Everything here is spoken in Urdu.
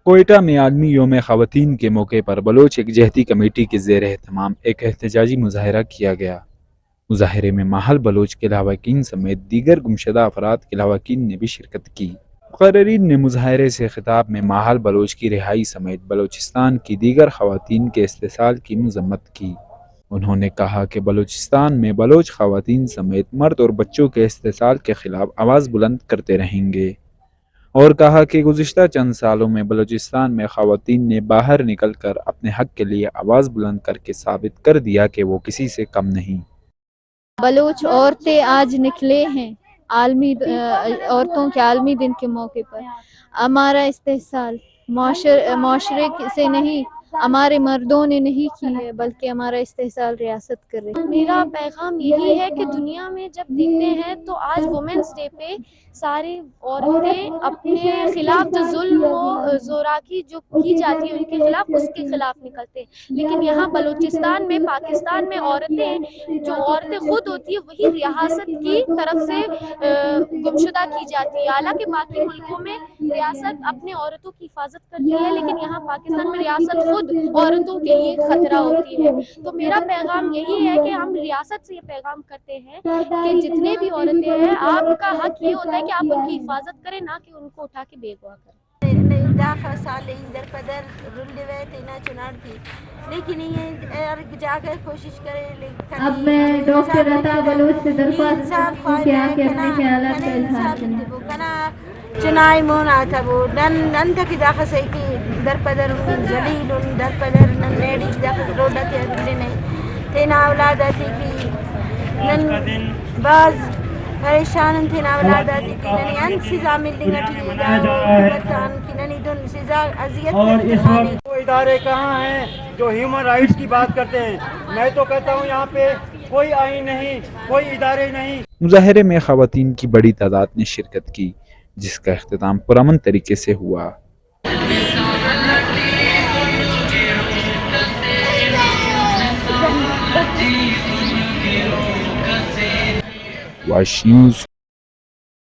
کوئٹہ میں عالمی یوم خواتین کے موقع پر بلوچ یکجہتی کمیٹی کے زیر اہتمام ایک احتجاجی مظاہرہ کیا گیا۔ مظاہرے میں ماحل بلوچ کے لواحقین سمیت دیگر گمشدہ افراد کے لواحقین نے بھی شرکت کی۔ مقررین نے مظاہرے سے خطاب میں ماحل بلوچ کی رہائی سمیت بلوچستان کی دیگر خواتین کے استحصال کی مذمت کی۔ انہوں نے کہا کہ بلوچستان میں بلوچ خواتین سمیت مرد اور بچوں کے استحصال کے خلاف آواز بلند کرتے رہیں گے، اور کہا کہ گزشتہ چند سالوں میں بلوچستان میں خواتین نے باہر نکل کر اپنے حق کے لیے آواز بلند کر کے ثابت کر دیا کہ وہ کسی سے کم نہیں۔ بلوچ عورتیں آج نکلے ہیں عورتوں کے عالمی دن کے موقع پر۔ ہمارا استحصال معاشرے سے نہیں، ہمارے مردوں نے نہیں کی ہے، بلکہ ہمارا استحصال ریاست کر رہی ہے۔ میرا پیغام یہی ہے کہ دنیا میں جب دیکھتے ہیں تو آج وومنس ڈے پہ ساری عورتیں اپنے خلاف جو ظلم و زوراکی جو کی جاتی ہے ان کے خلاف، اس کے خلاف نکلتے ہیں، لیکن یہاں بلوچستان میں، پاکستان میں عورتیں خود ہوتی ہے وہی ریاست کی طرف سے گمشدہ کی جاتی ہے۔ حالانکہ باقی ملکوں میں ریاست اپنے عورتوں کی حفاظت کرتی ہے، لیکن یہاں پاکستان میں ریاست خود عورتوں کے لیے خطرہ ہوتی ہے۔ تو میرا پیغام یہی ہے کہ ہم ریاست سے یہ پیغام کرتے ہیں کہ جتنے بھی عورتیں ہیں، آپ کا حق یہ ہوتا ہے کہ آپ ان کی حفاظت کریں، نہ کہ ان کو اٹھا کے بے گواہ کریں۔ داخل سال در پدر رول تینا چنار کی، لیکن یہ جا کر کوشش کرے۔ اب میں ڈاکٹر عطا بلوچ سے درخواست کرتی ہوں کہ آ کے اپنے خیالات کا اظہار کریں۔ چنائی مون آتا وہ نن تک داخل سے کہ در پدر جلیل در پدر نن نیڑی داخل روڈا تے رلنے تینا اولاد آتی کی نن بعض پریشان تینا اولاد آتی کی ننی ان سزا ملنی گٹی گان کی ننی دن سزا اذیت کرتے۔ وہ ادارے کہاں ہیں جو ہیومن رائٹس کی بات کرتے ہیں؟ میں تو کہتا ہوں یہاں پہ کوئی آئین نہیں، کوئی ادارے نہیں۔ مظاہرے میں خواتین کی بڑی تعداد نے شرکت کی، جس کا اختتام پرامن طریقے سے ہوا۔ Wash news